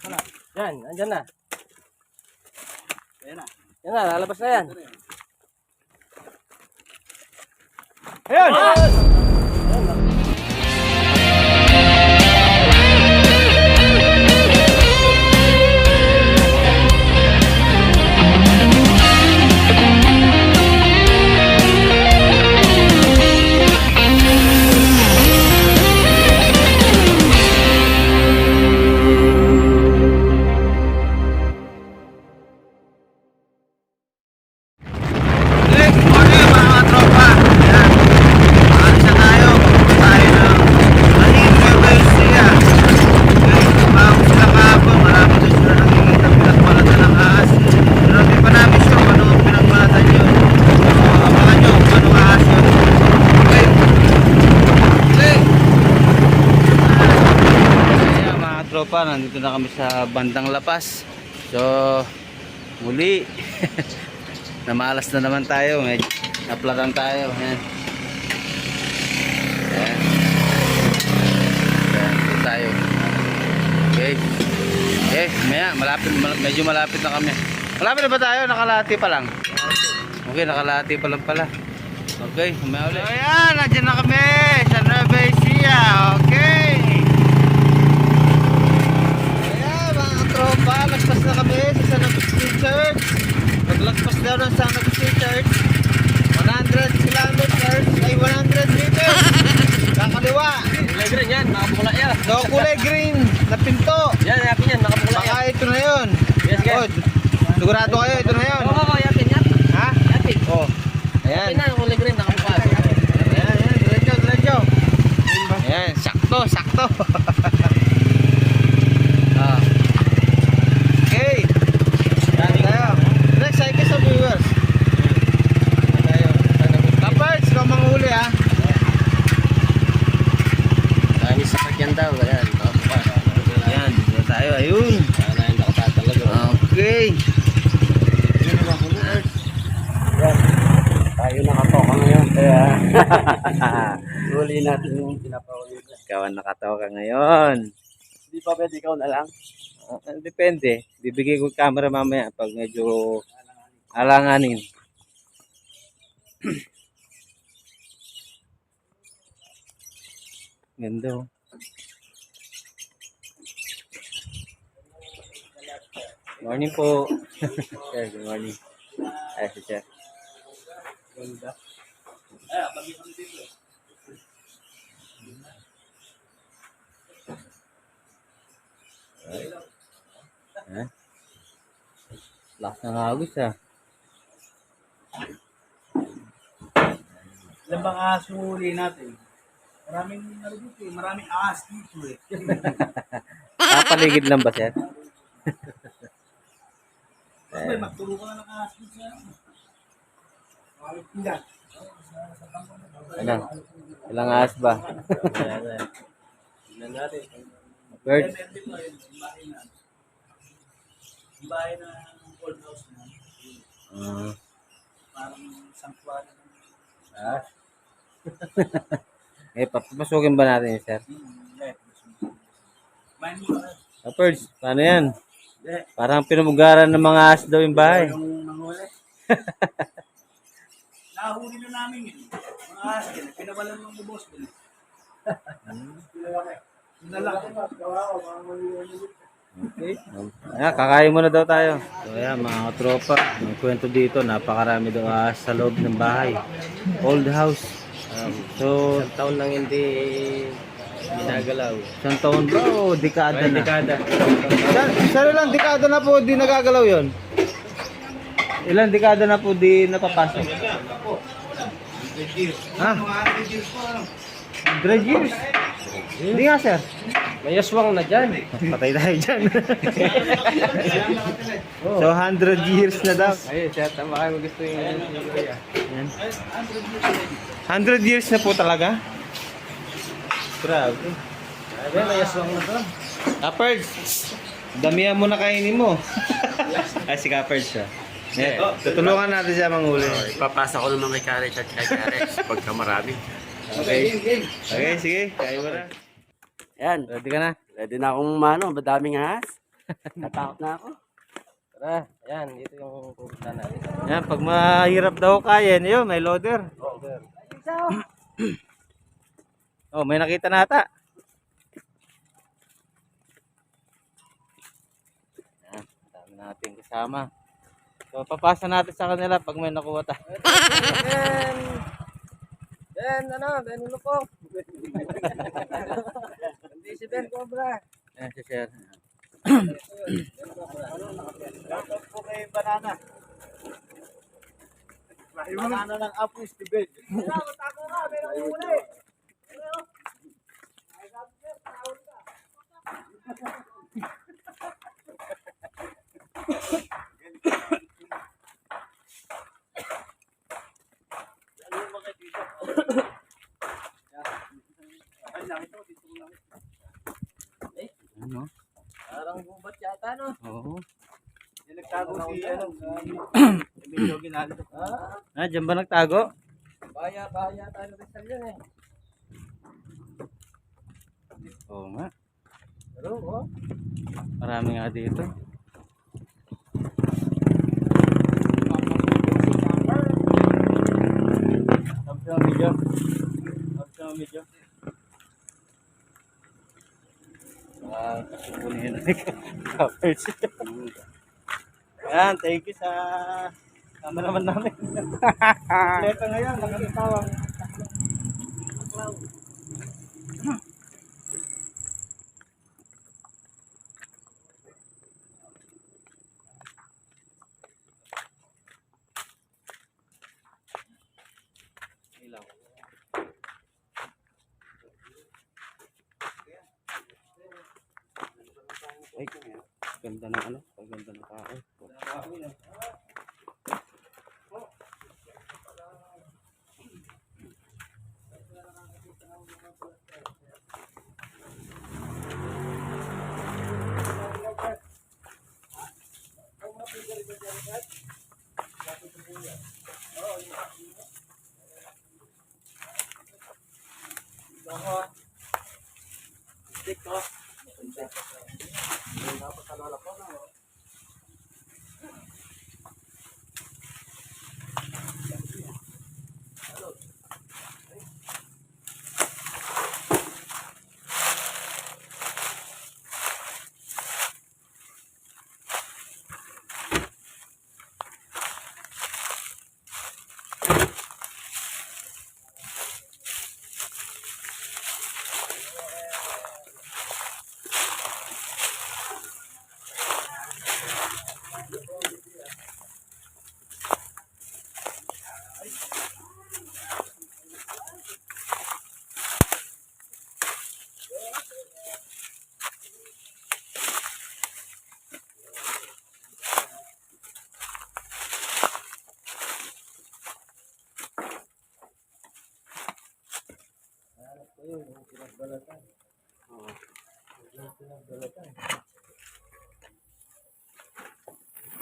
Yan, andyan na. Ayan na. Yan na, lalabas na yan. Ayan! Tropa, nandito na kami sa bandang Lapas. So muli namalas na naman tayo, medyo naplakan tayo. Ayan. Ayan. Ayan tayo. Okay. Okay, medyo malapit na kami. Malapit na ba tayo? Nakalahati pa lang. Okay, nakalahati pa lang pala. Okay, kumaya ulit. So ayan, nandiyan na kami sa Nueva Ecija. Okay. Tropa, lagpas na kami sa San Agustin Church. Paglagpas daw ng San Agustin Church, 100 kilometers ay 100 meters kakaliwa. Kulay green yan, nakapukula yan. So kulay green na pinto. Yan, yapin yan, nakapukula yan. Baka ito na yun. Yes, guys. Oh, sigurado kayo, ito na yun. Oo, yapin. Ha? Yapin. Oh. Ayan. Yapin na, kulay green, nakapukula. Ayan, diretso. Ayan, sakto. Ah. Okay. Yan tayo. Next, ay sa viewers. Tayo. Kapag, ikaw manghuli ha. Ay, sakit yan daw. Ayan. Ayan, dito tayo. Ayun. Sana yung nakatalaga. Okay. Yan. Tayo nakatoka ngayon. Kaya, huli natin yung pinapahuli niya. Ikaw ang nakatawa ka ngayon. Hindi pa pwede, ikaw na lang. Depende. Bibigay ko camera mamaya pag medyo alanganin. Ganda oh. Morning po. Sir, good morning. Ay, si Sir. Ganda. Ha? Lakas ng hagos ah. Ilan bang ahas yung huli natin? Maraming dito eh. Maraming ahas dito eh. Papaligid lang ba, Sir? May magturo ka na ng ahas dito sa Ilan? Ano? Ilang ahas ba? Tignan natin. Birds? MLB pa rin. Yung bahay na old house na. Parang sanctuary. Ah. Papasukin ba natin yun, Sir? Main mo ka. Birds, paano yan? Parang pinumugaran ng mga ahas daw yung bahay. Yung manghuli. Nahuli na namin yun. Mga ahas yun. Pinawalan ng boss ko. Pinalaki. Okay. Ayan, kakain muna daw tayo. So ayan, mga tropa, ang kwento dito, napakarami daw ahas sa loob ng bahay. Old house. So, Isang taon lang hindi ginagalaw. isang taon ba o dekada na? Dekada. Sa ilang dekada na po di nagagalaw yon? Ilang dekada na po di napapasok? Ha? 100 years? Hindi nga, Sir. May aswang na dyan. Patay tayo dyan. So, 100 years na daw. Ayun, siya, tama kayo gusto yung kuya. Yan. 100 years na po talaga? Grabe. Ayun, may aswang na doon. Kaperds, damihan mo na kainin mo. Ay, si Kaperds siya. Tutulungan natin siya manghuli. Ipapasa ko naman kay Karex at kay Karex pagka marami. Okay. Okay, sige. Kaya mo na. Yan. Ready ka na? Ready na akong madaming ahas. Natakot na ako. Tara, ayan, dito yung pupunta natin. Yan, pag mahirap daw kaya, yun, may loader. Oh, may nakita na ata. Yan, dami natin kasama. So, papasa natin sa kanila pag may nakuha tayo. Ben, ulo ko. Hindi si Ben Cobra. Yan, si Sir. Dapat po kay banana. Banana ng apo is the bed. Ano? Parang gubat yata, no? Oo. Yung nagtago si ano, medyo ginalo. Ah, dyan ba nagtago? Baya tayo Rizal yan eh. Oo nga. Pero, oh. Marami nga dito. Tapos na medyo. Ah, kasi kunin na coverage. Yan, thank you sa cameraman namin. Leto ngayon, nakakitawang. Ilaw. Ay, ganda ng ano, ganda ng tao.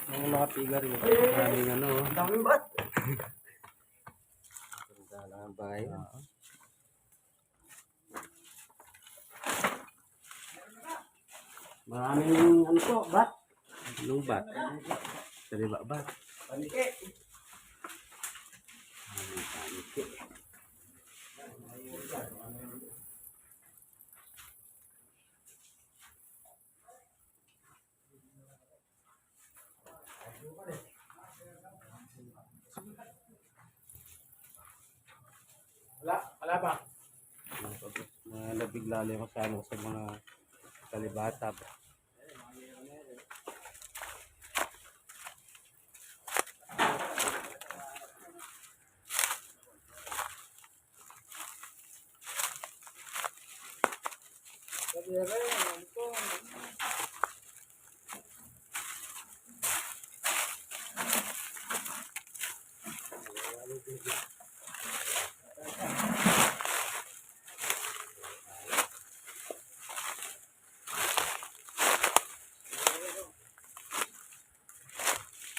Yung mga pigar yun. Maraming ano. Dami ba? Ganda lang ang bahay. Maraming ano po, bat? Anong bat? Sabi ba bat? Panike. Wala ba? Nalabig lalo ko sa ano sa mga kalibata.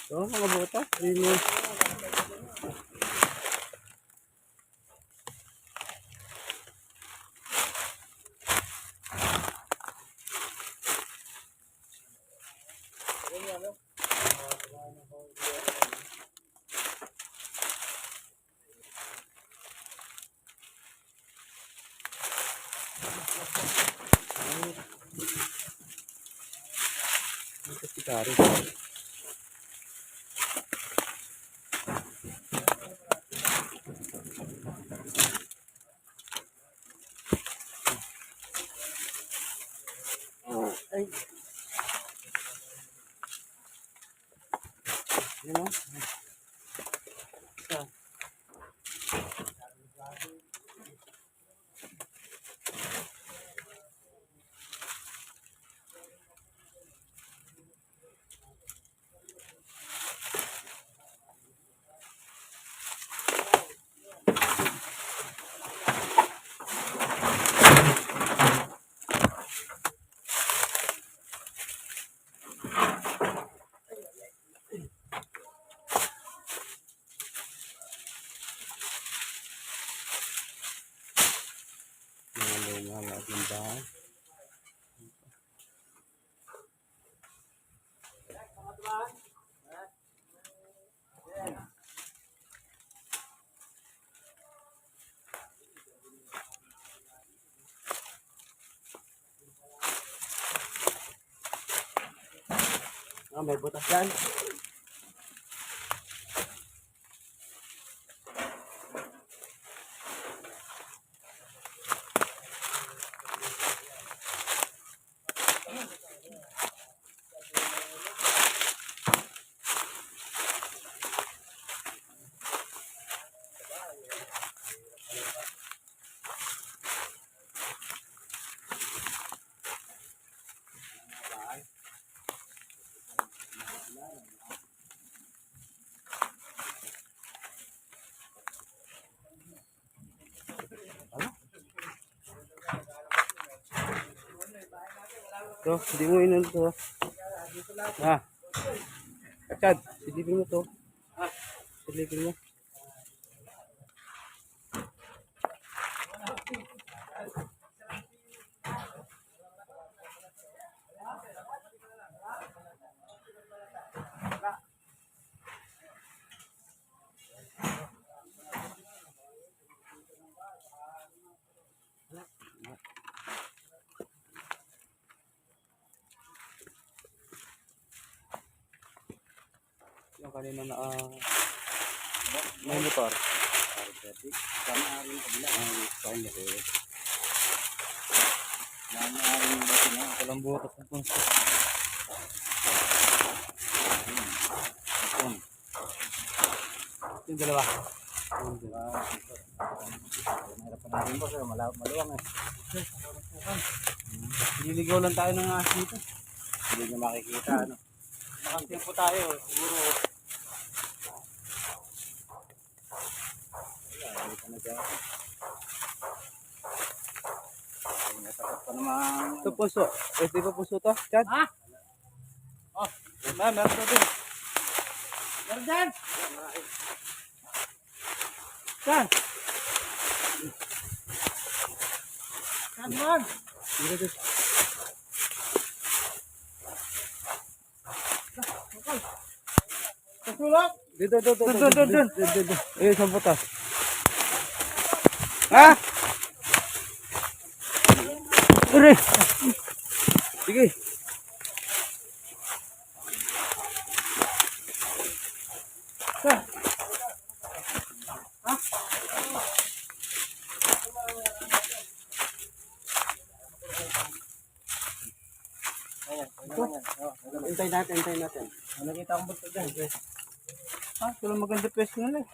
Oo, mga bota. Yun yun. Ito si Kari. Ay. Yan o. Isa. Mga luma lahat ng bahay. May butas yan. Ito, hindi mo inon to. Ah. Chad, silipin mo to. Ah, silipin mo. Yung kanina na may motor. Walang butas ng punso. Yung dalawa. Mahirap pa natin po sir, maluwang eh. Niligaw lang tayo ng ahas dito. Hindi nyo makikita ano. Makanting po tayo siguro. Ito puso. Di ba puso to? Chad? Ha? Oh, meron to din. Meron dyan! Chad! Chad man! Dito. Kasulak! Dito. Eh, isang butas. Ha? Ure! Sige. Ha? Hintay natin. Nakita akong buto dyan. Ah, walang maganda pwesto nila eh.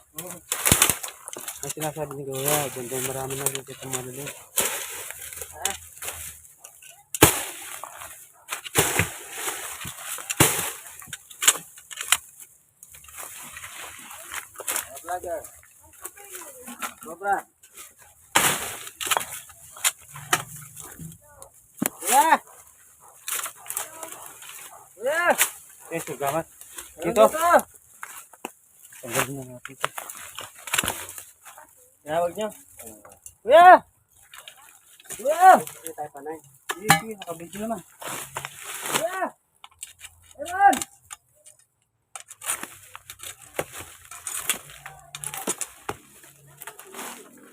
Ang sinasabi ni Kuya, dyan marami na rin itong malulog. Vlogger. Cobra. Kuya! Eh, sugamat. Dito. Tanggalin na natin ito. Tawag niyo. Kuya! Hindi tayo panay. Sige, nakabidyo naman. Kuya! Meron!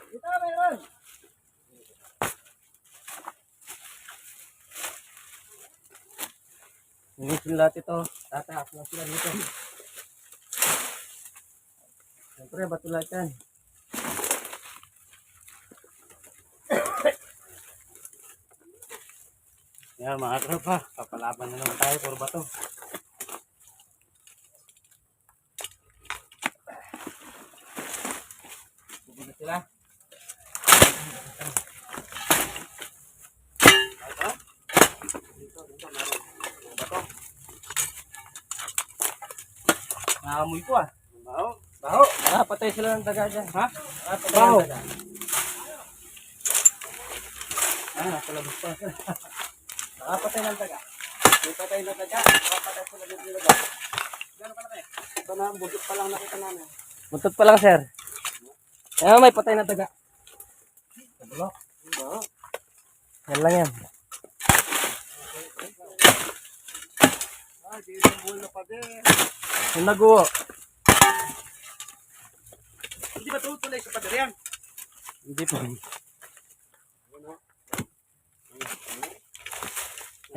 Dito, meron! Linisin lahat ito. Tataas na sila dito. Siyempre, bato lahat yan. Yan mga tropa, papalaban na naman tayo puro bato. Sige na sila. Naamoy ko ah. Baho. Baho. Patay sila ng daga dyan. Ha? Patay baho. Ng daga. Napalabas pa sila. Nakapatay ng daga. May patay ng daga. Nakapatay sila ng daga. Gano'n ka na kayo? Ito na, buntot pa lang nakita namin. Buntot pa lang, sir. Ayan, may patay ng daga. Bulok. Baho. Yan lang yan. Di yung bulo pa din. Yung naguho. Hindi ba tutuloy sa pader yan? Hindi pa.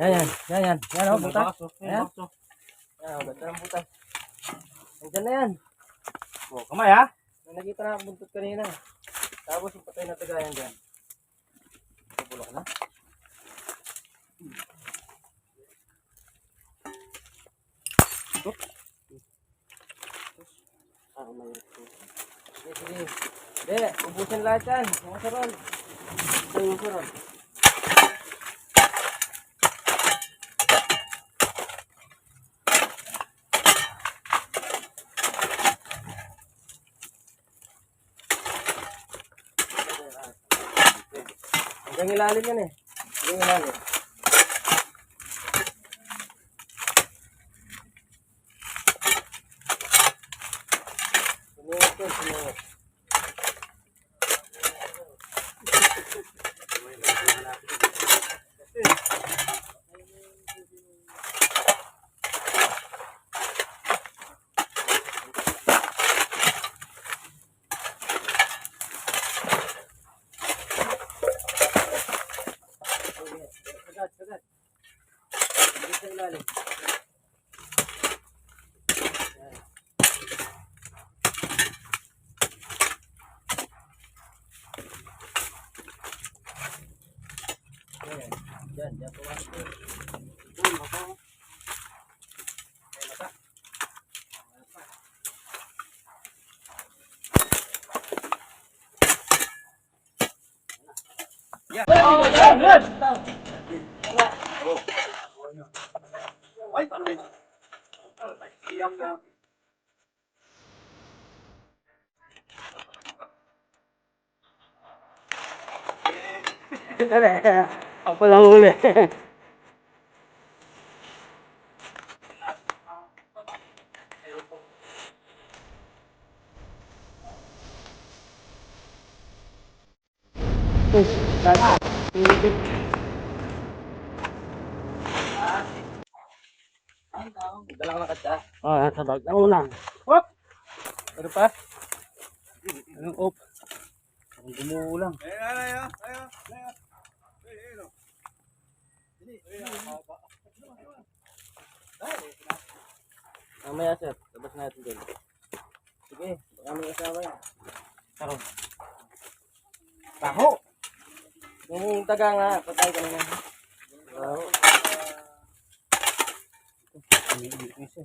Yan. Yan o, butas. Yan. Yan o, ganda ng butas. Nandiyan na yan. O, kamay ha? Nakita na ang buntot kanina. Tapos yung patay na tagayan dyan. Bulok na. Sige. Hindi, ubusin lahat yan. Mga saron. Ito yung saron. Hanggang ilalim yan eh. Hanggang ilalim. Sumunod. Sagat. Dito sa ilalim. Diyan pumasok. Mata. Ya. Ay, paano? Ako lang huli. Dalang na katsa. Nasa bag. Nauna. Hop! Ano pa? Anong op? Ang gumuulang. Ayo. Mamaya sir, labas natin din. Sige, baka may asawa yan. Taro. Taho! Yung taga nga, patay ka na. Taho. Isa.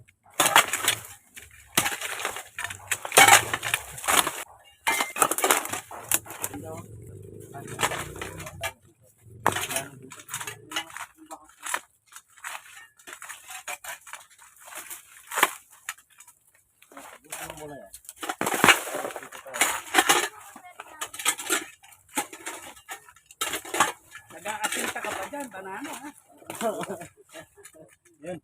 Nag-aasinta ka pa dyan, banana ha? Yun.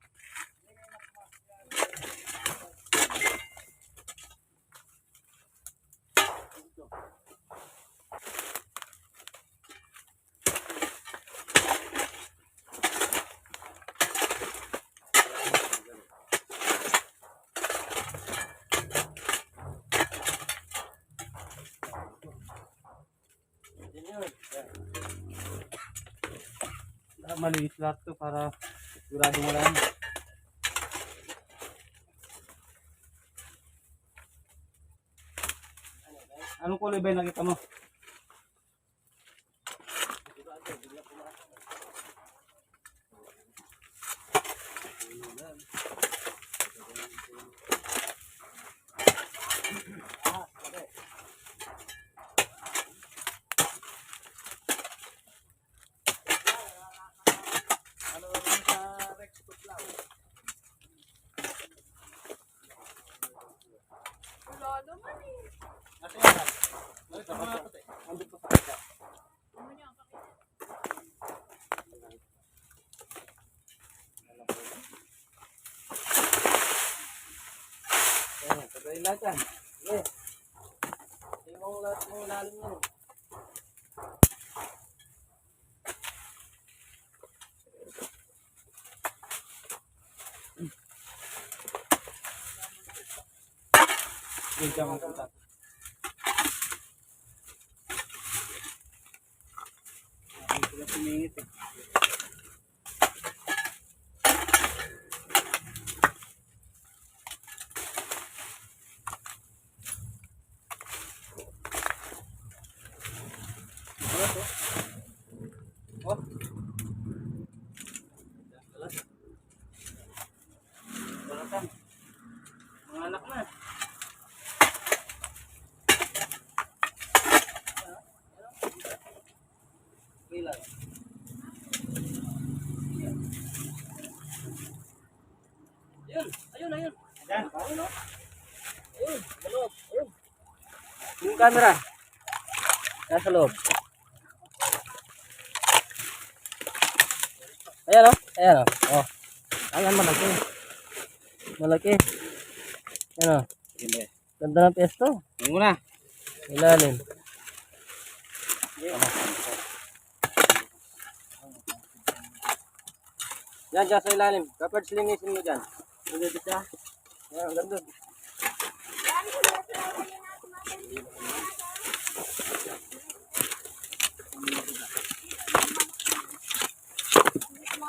Maliit lahat to para sigurado mo lang. Anong kulay ba yung nakita mo? Tagay lahat yan. Sige. Tingnan lahat ng ilalim yan. Sige, dyan ang punta. Hindi sila pumingit eh. Oh. Balatan. Mga anak na. Bilang. Ayun, ayun, ayun. Ayan, ayun, no? Ayun, sa loob, ayun. Yung camera. Nasa loob. Ayan, oh. Ayan, oh. Oh. Ayan, malaki. Malaki. Ayan, oh. Ganda ng pesto. Yung muna. Ilalim. Yan, dyan sa ilalim. Kapag slinisin mo dyan. Dito siya. Ayan, ganda.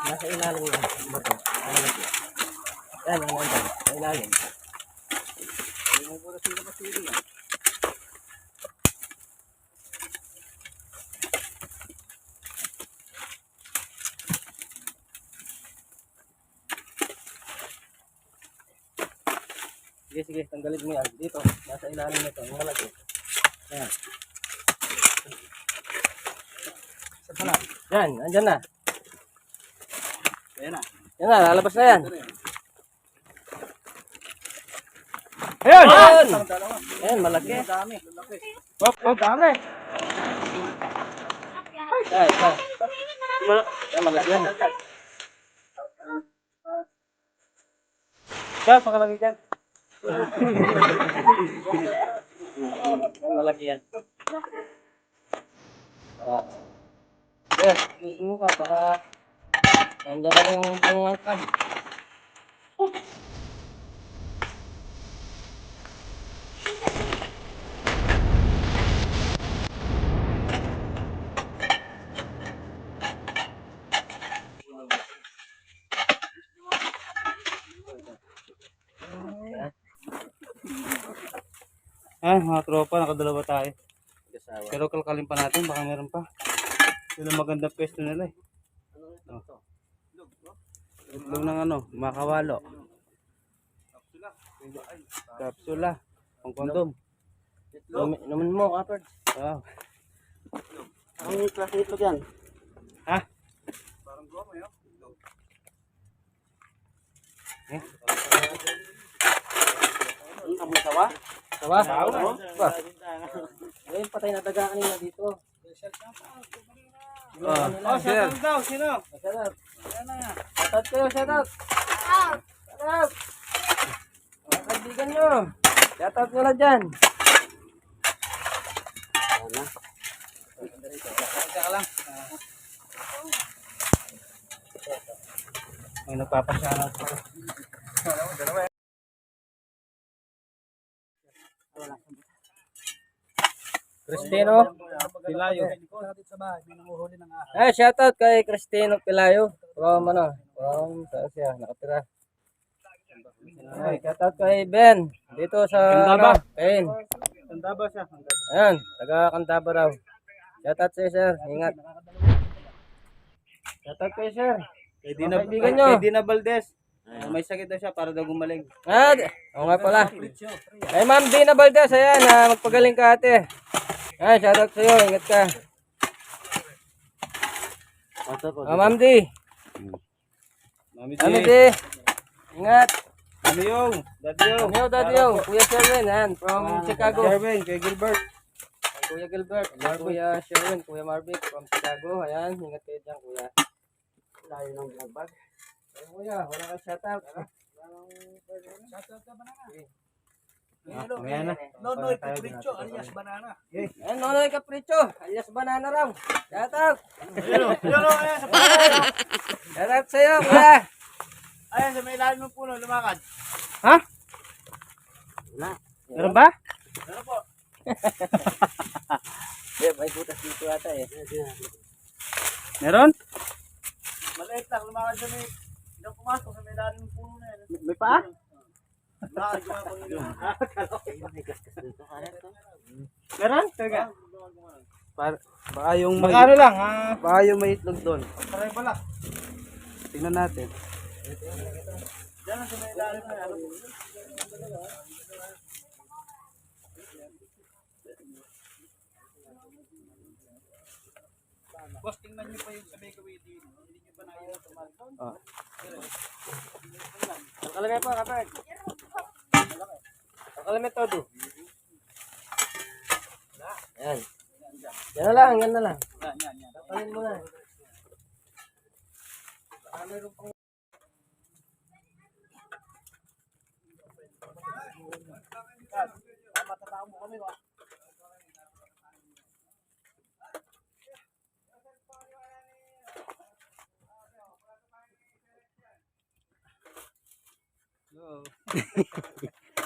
Nasa ilalim yan. Bato. Yan, yan, yan. Sa ilalim. Hindi mo puro sila pasili yan. Sige, sige. Tanggalin mo yan. Dito. Nasa ilalim nito. Ang malaki. Yan. Sa pala. Yan. Andyan na. Ayan na. Yan na, lalabas na yan. Ayun! Ayun! Ayan, malaki. Hop, hop, dami. Ay, ito. Yan, malaki yan. Kaya, pakalaki dyan. Yan, malaki yan. Yes, gusto mo ka, baka nandiyan na yung pangangkad. Mga tropa, nakadalawa tayo. Pero kalkalin pa natin, baka meron pa. Yun ang magandang pwesto nila eh. Oh. Itlog ng ano, makawalo. Kapsula. Pang kondom. Inumin mo, kapag. Wow. Ang klase itlog yan? Ha? Parang goma yun. Eh? Ang sawa? Sawa? Ba? Ayun, patay na daga kanina dito. Oh, shout out daw, sino? Shout out. Shout out kayo, shout out. Shout out. Mga kaibigan nyo. Shout out nyo lang dyan. Ano? Teka lang. May nagpapasyalan pa. Cristino Pilayo. Shout out kay Cristino Pilayo. From saan siya nakatira. Shout out kay Ben dito sa Ben. Kandaba siya. Ayan, taga Candaba raw. Shoutout sa'yo, sir. Ingat. Shoutout kayo, sir. Kay Mga kaibigan nyo. Kay Dina Valdez. May sakit daw siya para daw gumaling. Oo nga pala. Kay Ma'am Dina Valdez, ayan, magpagaling ka ate. Ayan, shoutout sa'yo. Ingat ka. Ma'am D. Mami Mami D. J. Ingat. Mami Yung. Daddy Yung. Daddy Yung. Kuya Sherwin, ayan, from Chicago. Sherwin, kay Gilbert. Kuya Gilbert, Kuya Sherwin, Kuya Marvick from Chicago. Ayan, ingat kayo dyan, Kuya. Layo ng vlog. Kuya, wala kang shoutout. Shoutout ka banana. Ayan na. Nonoy Capricho alias Banana. Ayan, Nonoy Capricho alias Banana raw. Shoutout. Ayan sa Shoutout sa'yo, Kuya. Ayan sa may ilalim ng puno, lumakad. Ha? Wala. Meron ba? Meron po. May butas dito ata eh. Meron? Maliit lang, lumakad sa may... Hindi pumasok sa may ilalim ng puno na yan. May paa? Meron? Talaga? Baka yung Baka ano lang, baka yung may itlog doon. Taray pala. Tingnan natin. Diyan sa may ilalim na yan. Boss, tingnan niyo pa yung sa may gawin din. Hindi niyo pa nakita tumal doon. Kalamay pa, kapag. Kalamay todo. Yan. Yan na lang, yan na lang. Yan. Kapalin mo na. Baka meron pang... Matatao mo kami ba?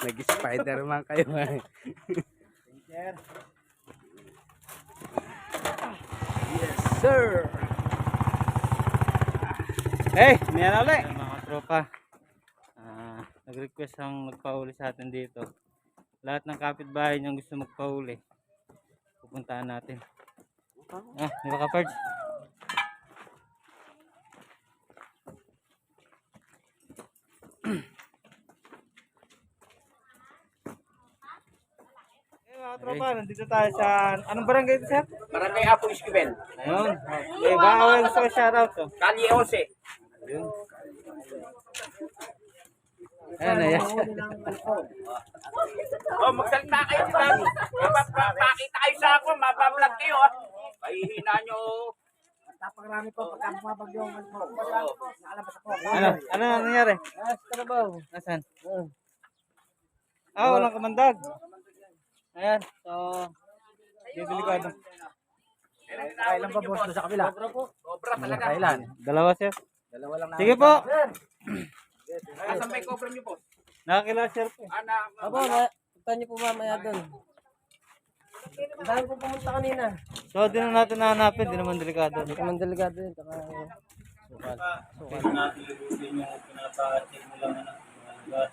Nag-Spider-Man kayo nga. Sir. Yes, sir. Hey, may ano ulit. Mga tropa. Nag-request ang nagpahuli sa atin dito. Lahat ng kapitbahay niyang gusto magpahuli. Pupuntahan natin. Di ba ka-Pards? Mga tropa, nandito tayo sa... Anong barangay ito, sir? Barangay Apo Esquivel. Ayun. Okay, baka gusto ko shoutout to. Kali 11. Ayan, ayan. Oh, magsalita kayo dito. Pakita kayo sa ako. Mabablog kayo. Pahihina nyo. Tapagrami ko pagka bumabagyo ang mo. Nalabas ako. Ano nangyari? Trabaho. Nasaan? Walang kamandag. Ayan, so... Bibili ko ano. Kailan ba boss sa kabila? Cobra talaga. Kailan? Dalawa, sir. Dalawa lang Sige po. Asan may cobra nyo po? Nakakilala, sir po. Abo, punta niyo po mamaya doon. Ang dami po pumunta kanina. So, di na natin nahanapin. Di naman delikado. Hindi ka man delikado yun. Saka sukal. Sukal. natin lubusin yung pinapa-check mo lang na lugar.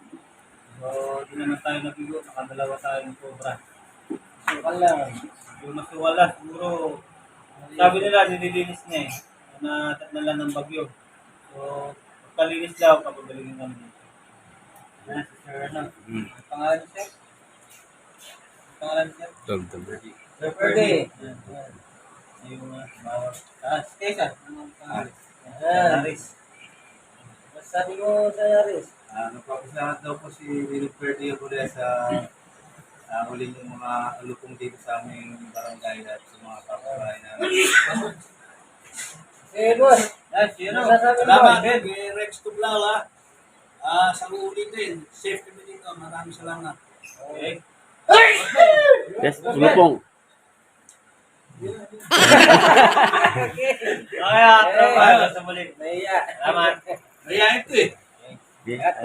So, di naman tayo nabigo. Nakadalawa tayong cobra. Sukal lang. Yung masuwala, siguro, sabi nila, nililinis niya eh. Na lang ng bagyo. So, pagkalinis daw, papagalingin kami dito. Ayan, si Sir, ano? Pangalan niya, Sir? Pangalan niya? Sir Ferdy. Yung bawat. Stesa. Yaris. Sabi ko sa Yaris. Nagpapasalat daw po si Lilo Ferdy Abulea sa uli yung mga alupong dito sa aming barangay at sa mga kapitbahay namin. Boss. Salamat din, kay Rex Tublala. Sa uli din, safe kami dito. Maraming salamat. Okay. Yes, lumupong. Kaya, trabaho sa muli. Naiya. Salamat. Kaya ito eh. Yeah.